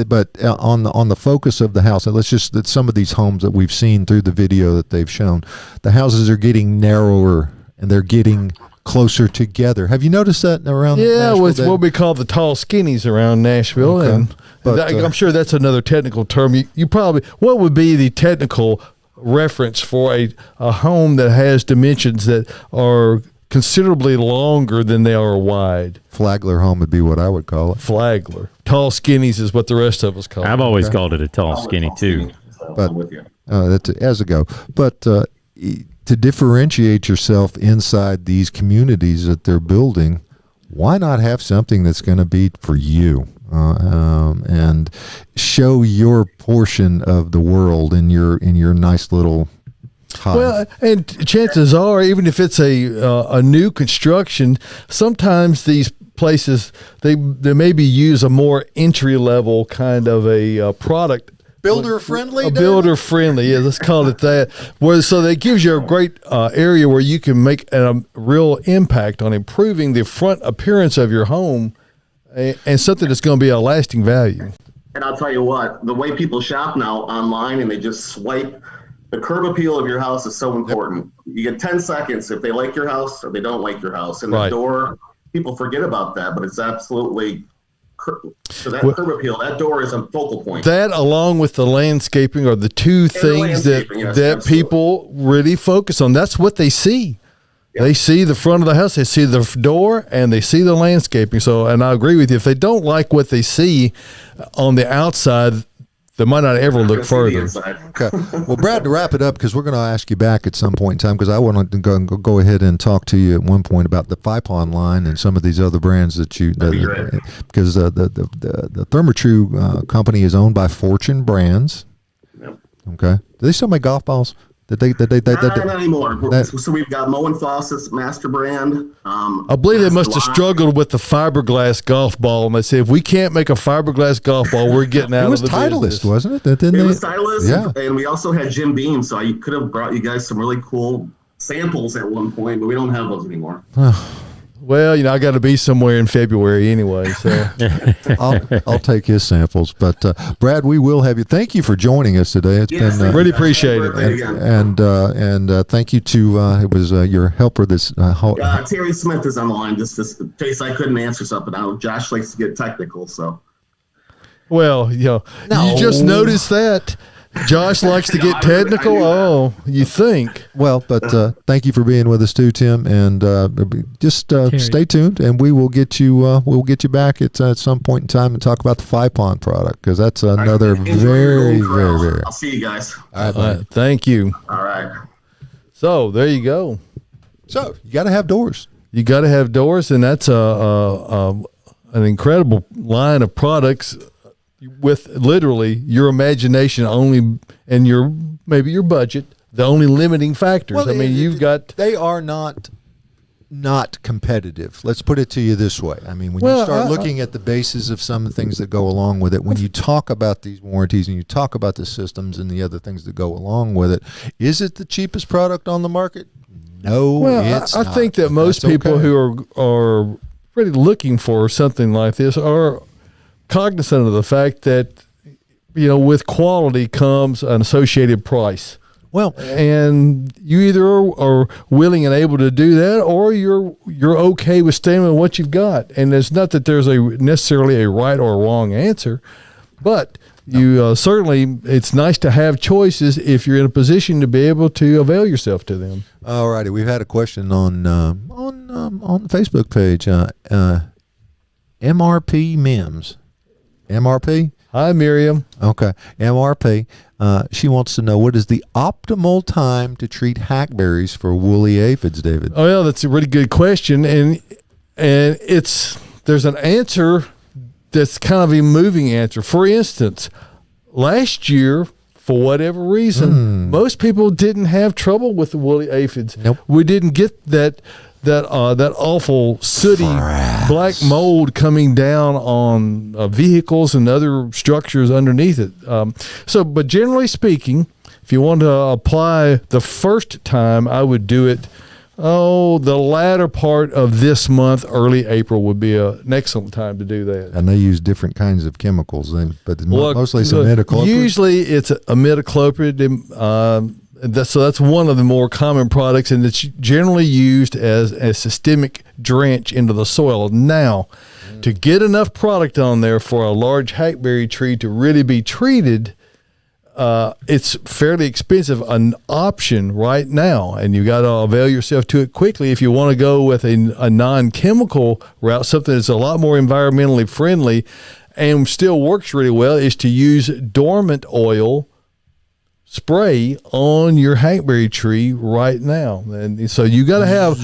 but on the focus of the house, and let's just that some of these homes that we've seen through the video that they've shown, the houses are getting narrower and they're getting closer together. Have you noticed that around? Yeah, with what we call the tall skinnies around Nashville, okay. I'm sure that's another technical term. You probably, what would be the technical reference for a home that has dimensions that are considerably longer than they are wide? Flagler home would be what I would call it. Flagler. Tall skinnies is what the rest of us call it. I've always called it a tall skinny too. But that's as a go. But to differentiate yourself inside these communities that they're building, why not have something that's going to be for you and show your portion of the world in your nice little hive? Well, and chances are, even if it's a new construction, sometimes these places they maybe use a more entry level kind of a product. Builder friendly? Builder friendly, yeah, let's call it that. So that gives you a great area where you can make a real impact on improving the front appearance of your home, and something that's going to be a lasting value. And I'll tell you what, the way people shop now online and they just swipe, the curb appeal of your house is so important. Yep. You get 10 seconds if they like your house or they don't like your house. And the door, people forget about that, but it's absolutely. So that curb appeal, that door is a focal point. That, along with the landscaping, are the two things that people really focus on. That's what they see. Yep. They see the front of the house, they see the door, and they see the landscaping. So, and I agree with you. If they don't like what they see on the outside, they might not ever look further. Okay. Well, Brad, to wrap it up, because we're going to ask you back at some point in time, because I want to go ahead and talk to you at one point about the Fipon line and some of these other brands because the Therma-Tru company is owned by Fortune Brands. Yep. Okay. Do they still make golf balls? Not anymore. So we've got Moen Fawcett's master brand. I believe they must have struggled with the fiberglass golf ball, and they said, if we can't make a fiberglass golf ball, we're getting out of the business. It was Titleist, wasn't it? It was Titleist, and we also had Jim Beam, so I could have brought you guys some really cool samples at one point, but we don't have those anymore. Well, I got to be somewhere in February anyway, so I'll take his samples. But Brad, we will have you. Thank you for joining us today. It's been really appreciate it. And thank you to it was your helper. Terry Smith is on the line. Just in case I couldn't answer something. Josh likes to get technical, so. Well, you just noticed that. Josh likes to get technical. You think? Well, but thank you for being with us too, Tim, and just stay tuned, and we will get you. We'll get you back at some point in time and talk about the 5-pond product, because that's another very. I'll see you guys. All right, thank you. All right. So there you go. So you got to have doors. You got to have doors, and that's an incredible line of products with literally your imagination only, and maybe your budget, the only limiting factors. Well, I mean, they are not competitive. Let's put it to you this way. I mean, when you start looking at the basis of some of the things that go along with it, when you talk about these warranties and you talk about the systems and the other things that go along with it, is it the cheapest product on the market? No, it's not. I think that most people who are really looking for something like this are cognizant of the fact that, with quality comes an associated price. Well, and you either are willing and able to do that, or you're okay with staying with what you've got. And it's not that there's necessarily a right or wrong answer, but you certainly, it's nice to have choices if you're in a position to be able to avail yourself to them. All righty, we've had a question on the Facebook page. MRP Mims. MRP? Hi, Miriam. Okay. MRP. She wants to know, what is the optimal time to treat hackberries for woolly aphids, David? Oh, yeah, that's a really good question. And there's an answer that's kind of a moving answer. For instance, last year, for whatever reason, most people didn't have trouble with the woolly aphids. Nope. We didn't get that awful sooty black mold coming down on vehicles and other structures underneath it. But generally speaking, if you want to apply the first time, I would do it. The latter part of this month, early April would be an excellent time to do that. And they use different kinds of chemicals, but mostly some imidacloprid. Usually it's imidacloprid. So that's one of the more common products, and it's generally used as a systemic drench into the soil. Now, to get enough product on there for a large hackberry tree to really be treated, it's fairly expensive an option right now, and you got to avail yourself to it quickly. If you want to go with a non-chemical route, something that's a lot more environmentally friendly and still works really well, is to use dormant oil spray on your hackberry tree right now. And so you got to have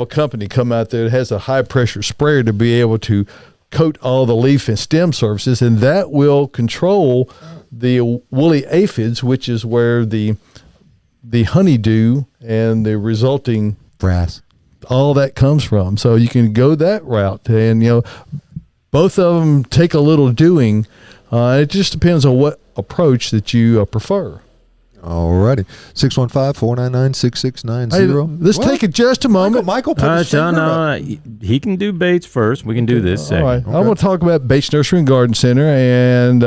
a company come out there that has a high pressure sprayer to be able to coat all the leaf and stem surfaces, and that will control the woolly aphids, which is where the honeydew and the resulting frass, all that comes from. So you can go that route, and both of them take a little doing. It just depends on what approach that you prefer. All righty. 615-499-6690. Hey, let's take it just a moment. Michael put his finger up. He can do Bates first. We can do this second. All right. Okay. I'm going to talk about Bates Nursery and Garden Center, and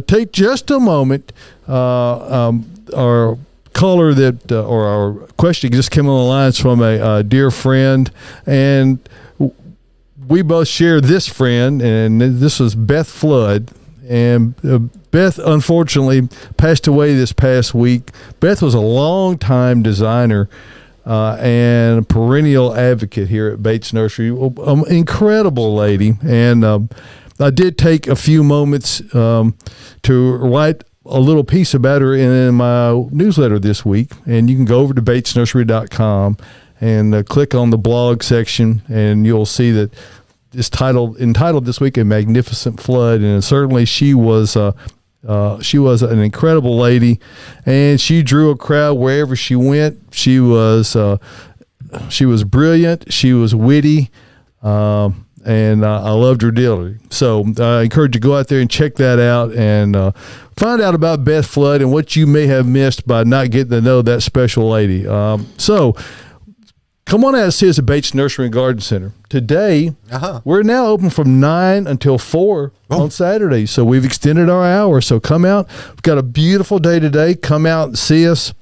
take just a moment. Our caller or our question just came on the lines from a dear friend, and we both share this friend, and this was Beth Flood. And Beth, unfortunately, passed away this past week. Beth was a long-time designer and a perennial advocate here at Bates Nursery. Incredible lady. And I did take a few moments to write a little piece about her in my newsletter this week. And you can go over to batesnursery.com and click on the blog section, and you'll see that it's entitled this week, A Magnificent Flood. And certainly she was an incredible lady, and she drew a crowd wherever she went. She was brilliant, she was witty, and I loved her dearly. So I encourage you to go out there and check that out, and find out about Beth Flood and what you may have missed by not getting to know that special lady. So come on out and see us at Bates Nursery and Garden Center. Today, we're now open from 9 until 4 on Saturday. So we've extended our hours. So come out. We've got a beautiful day today. Come out and see us.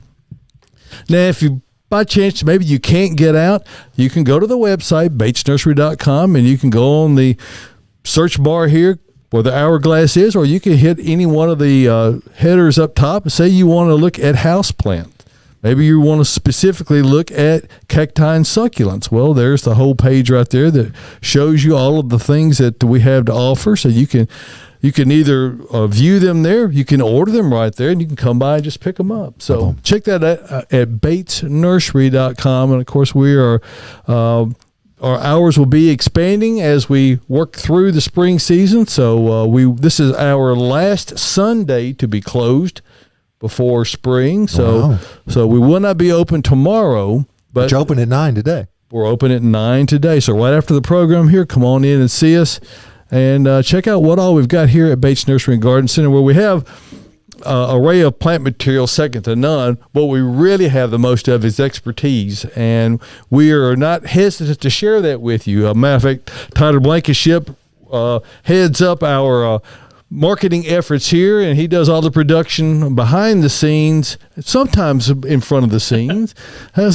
Now, if you, by chance, maybe you can't get out, you can go to the website, batesnursery.com, and you can go on the search bar here where the hourglass is, or you can hit any one of the headers up top and say you want to look at houseplant. Maybe you want to specifically look at cacti and succulents. Well, there's the whole page right there that shows you all of the things that we have to offer. So you can either view them there, you can order them right there, and you can come by and just pick them up. So check that out at batesnursery.com. And, of course, we are our hours will be expanding as we work through the spring season. So this is our last Sunday to be closed before spring. So we will not be open tomorrow. But you're open at 9 today. We're open at 9 today. So right after the program here, come on in and see us. And check out what all we've got here at Bates Nursery and Garden Center, where we have an array of plant material second to none. What we really have the most of is expertise, and we are not hesitant to share that with you. Matter of fact, Tyler Blankenship heads up our marketing efforts here, and he does all the production behind the scenes, sometimes in front of the scenes.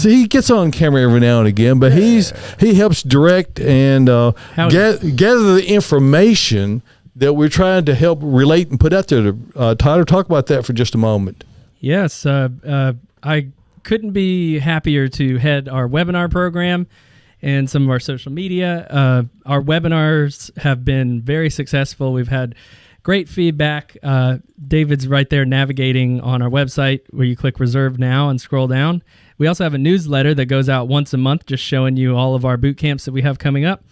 He gets on camera every now and again, but he helps direct and gather the information that we're trying to help relate and put out there. Tyler, talk about that for just a moment. Yes, I couldn't be happier to head our webinar program and some of our social media. Our webinars have been very successful. We've had great feedback. David's right there navigating on our website where you click reserve now and scroll down. We also have a newsletter that goes out once a month just showing you all of our boot camps that we have coming up.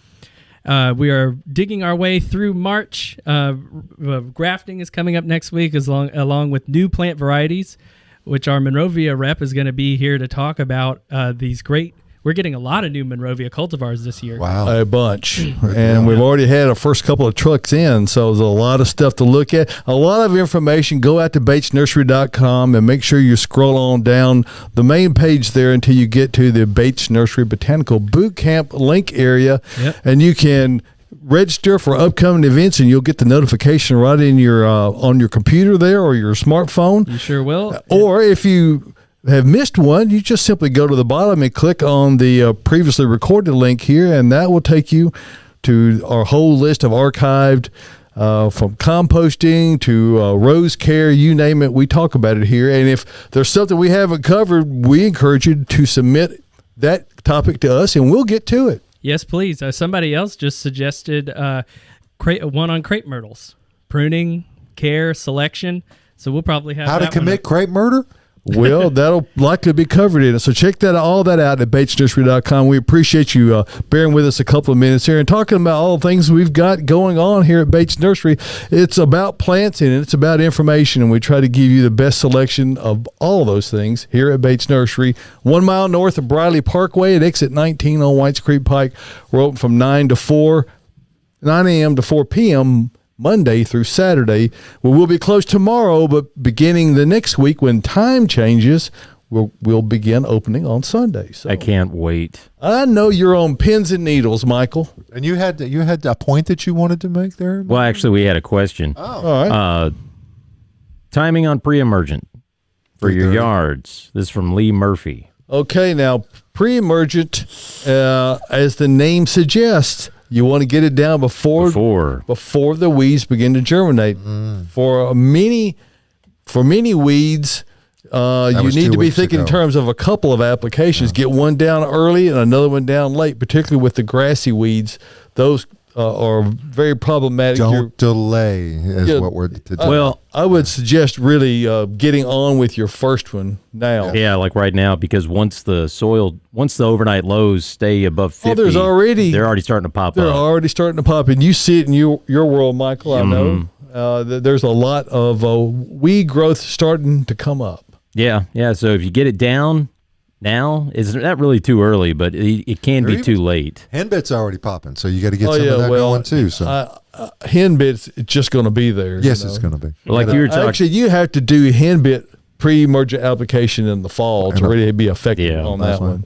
We are digging our way through March. Grafting is coming up next week along with new plant varieties, which our Monrovia rep is going to be here to talk about these great. We're getting a lot of new Monrovia cultivars this year. Wow. A bunch. And we've already had our first couple of trucks in, so there's a lot of stuff to look at. A lot of information. Go out to batesnursery.com and make sure you scroll on down the main page there until you get to the Bates Nursery Botanical Boot Camp link area. Yep. And you can register for upcoming events, and you'll get the notification right in your on your computer there or your smartphone. You sure will. Or if you have missed one, you just simply go to the bottom and click on the previously recorded link here, and that will take you to our whole list of archived from composting to rose care, you name it, we talk about it here. And if there's something we haven't covered, we encourage you to submit that topic to us, and we'll get to it. Yes, please. Somebody else just suggested one on crepe myrtles, pruning, care, selection. So we'll probably have how to commit crepe murder. Well, that'll likely be covered in it. So check all that out at batesnursery.com. We appreciate you bearing with us a couple of minutes here and talking about all the things we've got going on here at Bates Nursery. It's about plants and it's about information, and we try to give you the best selection of all of those things here at Bates Nursery. 1 mile north of Briley Parkway at exit 19 on Whites Creek Pike. We're open from 9 a.m. to 4 p.m. Monday through Saturday. We will be closed tomorrow, but beginning the next week when time changes, we'll begin opening on Sunday. So I can't wait. I know you're on pins and needles, Michael. And you had a point that you wanted to make there? Well, actually, we had a question. All right. Timing on pre-emergent for your yards. This is from Lee Murphy. Okay, now pre-emergent, as the name suggests, you want to get it down before the weeds begin to germinate. For many weeds, you need to be thinking in terms of a couple of applications. Get one down early and another one down late, particularly with the grassy weeds. Those are very problematic. Don't delay is what we're to do. Well, I would suggest really getting on with your first one now. Yeah, like right now, because once the overnight lows stay above 50, they're already starting to pop up. They're already starting to pop, and you see it in your world, Michael. I know there's a lot of weed growth starting to come up. Yeah. So if you get it down now, it's not really too early, but it can be too late. Henbit's already popping, so you got to get some of that going too. So henbit's just going to be there. Yes, it's going to be. Like you were talking. Actually, you have to do henbit pre-emergent application in the fall to really be effective on that one.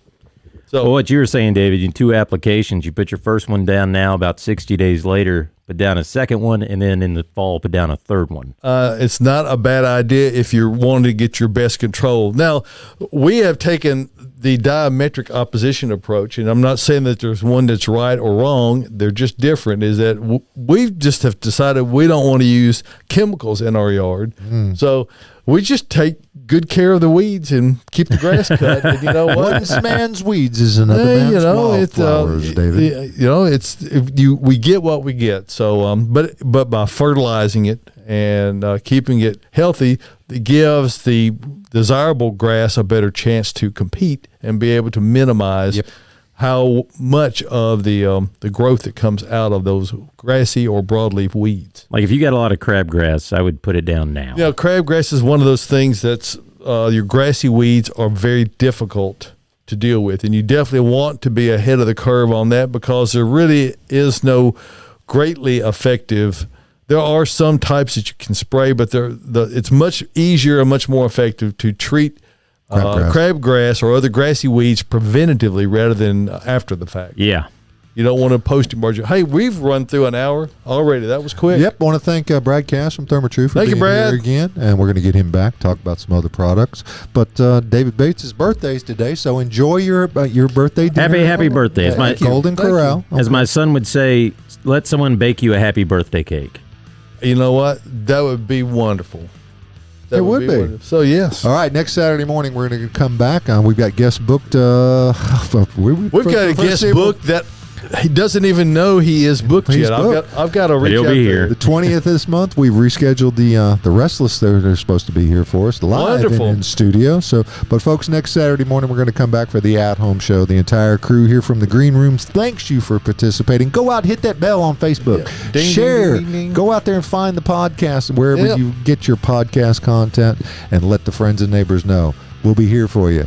So what you were saying, David, in 2 applications, you put your first one down now, about 60 days later, put down a second one, and then in the fall, put down a third one. It's not a bad idea if you're wanting to get your best control. Now, we have taken the diametric opposition approach, and I'm not saying that there's one that's right or wrong, they're just different, is that we just have decided we don't want to use chemicals in our yard. So we just take good care of the weeds and keep the grass cut. And you know what? One man's weeds is another man's wildflowers, David. We get what we get. So, but by fertilizing it and keeping it healthy, it gives the desirable grass a better chance to compete and be able to minimize how much of the growth that comes out of those grassy or broadleaf weeds. Like if you got a lot of crabgrass, I would put it down now. You know, crabgrass is one of those things that's your grassy weeds are very difficult to deal with, and you definitely want to be ahead of the curve on that because there really is no greatly effective. There are some types that you can spray, but it's much easier and much more effective to treat crabgrass or other grassy weeds preventatively rather than after the fact. Yeah. You don't want to post margin. Hey, we've run through an hour already. That was quick. Yep. I want to thank Brad Cass from Therma-Tru for being Brad. here again. And we're going to get him back, talk about some other products. But David Bates' birthday is today, so enjoy your birthday dinner. Happy birthday. At Golden Corral. As my son would say, let someone bake you a happy birthday cake. You know what? That would be wonderful. It would be. Wonderful. So, yes. All right, next Saturday morning, we're going to come back. We've got guests booked. We've got a guest booked that he doesn't even know he is booked yet. I've got to reach out. He'll be here. The 20th this month, we've rescheduled the Restless. They're supposed to be here for us live in studio. So, but folks, next Saturday morning, we're going to come back for the at-home show. The entire crew here from the Green Rooms thanks you for participating. Go out, hit that bell on Facebook. Yeah. Ding, share. ding, ding, ding. Go out there and find the podcast wherever you get your podcast content and let the friends and neighbors know. We'll be here for you.